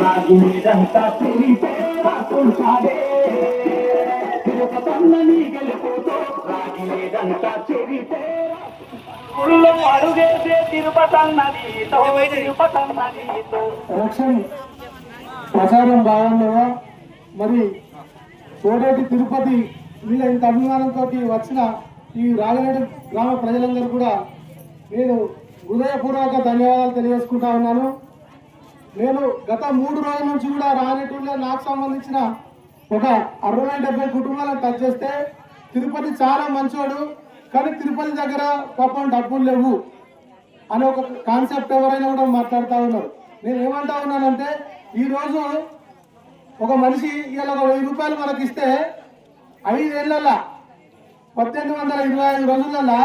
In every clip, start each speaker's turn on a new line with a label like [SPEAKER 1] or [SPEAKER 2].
[SPEAKER 1] రాగి మీదంతా తిరిగితే రాకుంటాడే తిరుపతన్నని గెలుపుతో రాగి మీదంతా తిరిగితే ఊళ్ళో అడుగేసే తిరుపతన్ననితో తిరుపతన్ననితో
[SPEAKER 2] ఎలక్షన్ ప్రచారం భాగంలో మరి కోటేటి తిరుపతి మీద ఇంత అభిమానంతో వచ్చిన ఈ రాజనేడు గ్రామ ప్రజలందరూ కూడా నేను హృదయపూర్వక ధన్యవాదాలు తెలియజేసుకుంటా ఉన్నాను. నేను గత 3 రోజుల నుంచి కూడా రాజనేటూరులో నాకు సంబంధించిన ఒక 60-70 కుటుంబాలను టచ్ చేస్తే తిరుపతి చాలా మంచోడు, కానీ తిరుపతి దగ్గర పాపం డబ్బులు లేవు అనే ఒక కాన్సెప్ట్ ఎవరైనా కూడా మాట్లాడుతూ ఉన్నారు. నేను ఏమంటా ఉన్నానంటే ఈరోజు ఒక మనిషి ఇలా 1000 రూపాయలు మనకి ఇస్తే 5 ఏళ్లలో 1825 రోజులలో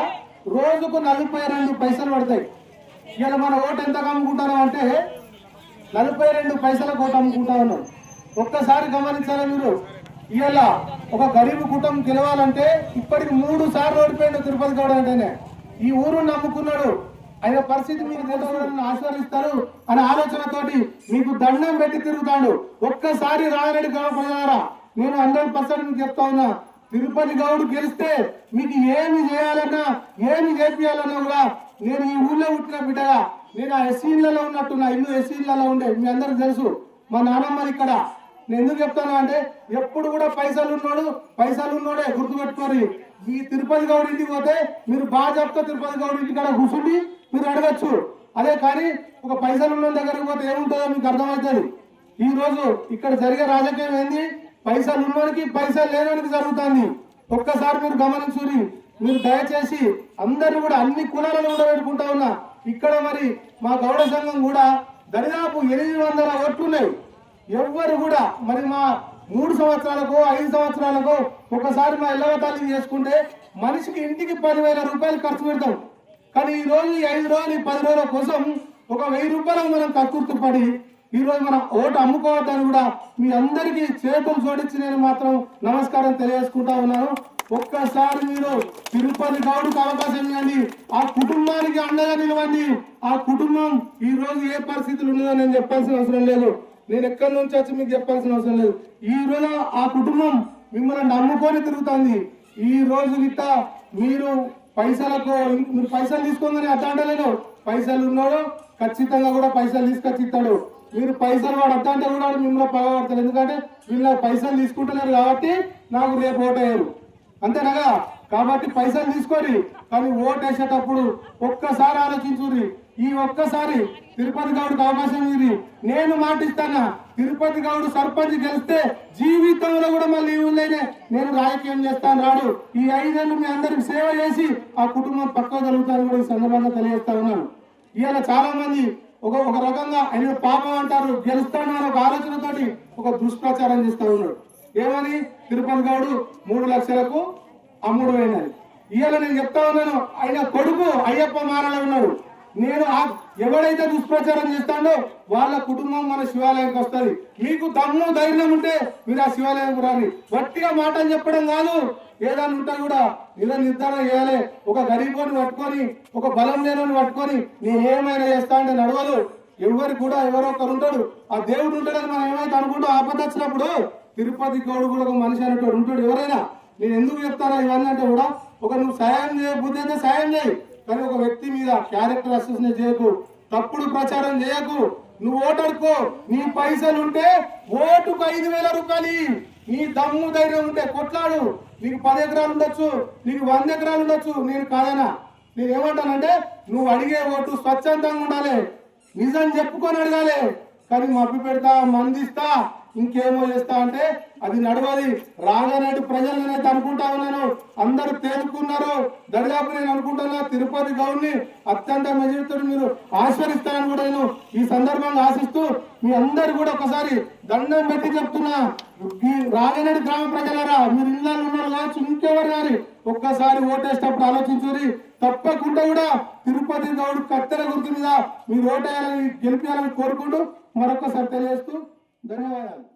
[SPEAKER 2] రోజుకు 42 పైసలు పడతాయి. ఇలా మన ఓటు ఎంత అమ్ముకుంటున్నాం అంటే 42 పైసలకు ఓటు అమ్ముకుంటా ఉన్నాం. ఒక్కసారి గమనించాలి మీరు. ఇవాళ ఒక గరీబ్ కుటుంబం గెలవాలంటే ఇప్పటికి 3 సార్లు ఓడిపోయాడు తిరుపతి గౌడ అంటేనే. ఈ ఊరు నమ్ముకున్నాడు, ఆయన పరిస్థితి మీకు తెలుసుకోవాలని ఆశీర్వదిస్తారు అనే ఆలోచనతోటి మీకు దండం పెట్టి తిరుగుతాడు. ఒక్కసారి రాజరెడ్డి గ్రామ ప్రజలారా నేను 100% మీకు చెప్తా ఉన్నా, తిరుపతి గౌడ్ గెలిస్తే మీకు ఏమి చేయాలన్నా ఏమి చేపియాలన్నా కూడా నేను ఈ ఊళ్ళో పుట్టిన బిడ్డగా నేను ఆ ఎస్సీలలో ఉన్నట్టు నా ఇల్లు ఎస్సీలలో ఉండే మీ అందరికి తెలుసు. మా నాన్నమ్మని ఇక్కడ నేను ఎందుకు చెప్తాను అంటే ఎప్పుడు కూడా పైసలు ఉన్నోడే గుర్తుపెట్టుకోరు. ఈ తిరుపతి గౌడ్ ఇంటికి పోతే మీరు బాగా చెప్తా తిరుపతి గౌడ్ ఇంటి కాడ కూర్చుండి మీరు అడగచ్చు. అదే కానీ ఒక పైసలు ఉన్న దగ్గరికి పోతే ఏముంటుందో మీకు అర్థమవుతుంది. ఈ రోజు ఇక్కడ జరిగే రాజకీయం ఏంది, పైసలు ఉన్నోడికి పైసలు లేనోడికి జరుగుతుంది. ఒక్కసారి మీరు గమనించుని. మీరు దయచేసి అందరిని కూడా అన్ని కులాలను కూడా పెట్టుకుంటా ఉన్నా. ఇక్కడ మరి మా గౌడ సంఘం కూడా దరిదాపు 800 ఓట్లున్నాయి. ఎవ్వరు కూడా మరి మా 3 సంవత్సరాలకు 5 సంవత్సరాలకు ఒకసారి మా ఎల్లవతాళి చేసుకుంటే మనిషికి ఇంటికి 10,000 రూపాయలు ఖర్చు పెడతాం. కానీ ఈ రోజు 5 రోజులు 10 రోజుల కోసం ఒక 1000 రూపాయలకు మనం కక్కుర్తుపడి ఈ రోజు మనం ఓటు అమ్ముకోవద్దని కూడా మీ అందరికీ చేతులు జోడించి నేను మాత్రం నమస్కారం తెలియజేసుకుంటా ఉన్నాను. ఒక్కసారి మీరు తిరుపతి గౌడ్కి అవకాశం ఇవ్వండి, ఆ కుటుంబానికి అండగా నిలవండి. ఆ కుటుంబం ఈ రోజు ఏ పరిస్థితులు ఉన్నదో నేను చెప్పాల్సిన అవసరం లేదు, నేను ఎక్కడి నుంచి వచ్చి మీకు చెప్పాల్సిన అవసరం లేదు. ఈ రోజు ఆ కుటుంబం మిమ్మల్ని నమ్ముకొని తిరుగుతుంది. ఈ రోజు గిట్ట మీరు మీరు పైసలు తీసుకోగానే అడ్డాంటలేను. పైసలు ఉన్నాడు ఖచ్చితంగా కూడా పైసలు తీసుకొచ్చి ఇస్తాడు. మీరు పైసలు వాడు అడ్డంటే కూడా మిమ్మల్ని పగబడతారు. ఎందుకంటే వీళ్ళ పైసలు తీసుకుంటున్నారు కాబట్టి నాకు రేపు ఓటేయరు, అంతేనగా. కాబట్టి పైసలు తీసుకొని కానీ ఓటు వేసేటప్పుడు ఒక్కసారి ఆలోచించుర్రి. ఈ ఒక్కసారి తిరుపతి గౌడ్కి అవకాశం ఇది. నేను మాటిస్తానా, తిరుపతి గౌడ్ సర్పంచ్ గెలిస్తే జీవితంలో కూడా మళ్ళీ ఊళ్ళోనే నేను రాజకీయం చేస్తాను రాడు. ఈ 5 ఏళ్ళు మీ అందరికి సేవ చేసి ఆ కుటుంబం పక్కకు జరుగుతాను కూడా ఈ సందర్భంగా తెలియజేస్తా ఉన్నాను. ఇవాళ చాలా మంది ఒక రకంగా ఆయన పాపం అంటారు, గెలుస్తాను అనే ఒక ఆలోచనతోటి ఒక దుష్ప్రచారం చేస్తా ఉన్నాడు. ఏమని తిరుపతి గౌడ్ 3 లక్షలకు అమ్ముడు అయినది. ఇవాళ నేను చెప్తా ఉన్నాను, ఆయన కొడుకు అయ్యప్ప మారలో ఉన్నాడు. నేను ఎవడైతే దుష్ప్రచారం చేస్తాడో వాళ్ళ కుటుంబం మన శివాలయానికి వస్తుంది. మీకు దమ్ము ధైర్యం ఉంటే మీరు ఆ శివాలయం రాని. గట్టిగా మాటలు చెప్పడం కాదు, ఏదైనా ఉంటే కూడా నిర్ధారణ చేయాలి. ఒక గరీబోని పట్టుకొని ఒక బలం లేని పట్టుకొని నేనేమైనా చేస్తా అంటే నడవదు. ఎవరికి కూడా ఎవరో ఒకరు ఉంటాడు, ఆ దేవుడు ఉంటాడని మనం ఏమైతే అనుకుంటూ ఆపద వచ్చినప్పుడు తిరుపతి గౌడ్ కూడా ఒక మనిషి అనేటోడు ఉంటాడు. ఎవరైనా నేను ఎందుకు చెప్తారా ఇవన్నీ అంటే కూడా నువ్వు సాయం చేయకపోతే అయితే సాయం చేయి, కానీ ఒక వ్యక్తి మీద క్యారెక్టర్ అసోసియేషన్ చేయకు, తప్పుడు ప్రచారం చేయకు. నువ్వు ఓటడుకో, నీ పైసలు ఉంటే ఓటుకు 5,000 రూపాయలు, నీ దమ్ము ధైర్యం ఉంటే కొట్లాడు. నీకు 10 ఎకరాలు ఉండొచ్చు, నీకు 100 ఎకరాలు ఉండొచ్చు, నేను కాదనా. నేను ఏమంటానంటే నువ్వు అడిగే ఓటు స్వచ్ఛందంగా ఉండాలి, నిజం చెప్పుకొని అడగాలి. కానీ మబ్బి పెడతా మందిస్తా ఇంకేమో చేస్తా అంటే అది నడవది. రాగానేటి ప్రజలు నేనైతే అనుకుంటా ఉన్నాను, అందరూ తేలుకున్నారు. దరిదాపు నేను అనుకుంటున్నా తిరుపతి గౌడ్ని అత్యంత మెజారిటీతో మీరు ఆశీర్వదిస్తారని కూడా నేను ఈ సందర్భంగా ఆశిస్తూ మీ అందరు కూడా ఒకసారి దండం పెట్టి చెప్తున్నా. ఈ రాగానేటి గ్రామ ప్రజలారా, మీరు ఇళ్ళలో ఉన్నారు కావచ్చు, ఇంకెవరు కానీ ఒక్కసారి ఓటేసేటప్పుడు ఆలోచించురి. తప్పకుండా కూడా తిరుపతి గౌడ్ కత్తెర గుర్తు మీద మీరు ఓటేయాలని గెలిపించాలని కోరుకుంటూ మరొకసారి తెలియజేస్తూ ధన్యవాదాలు.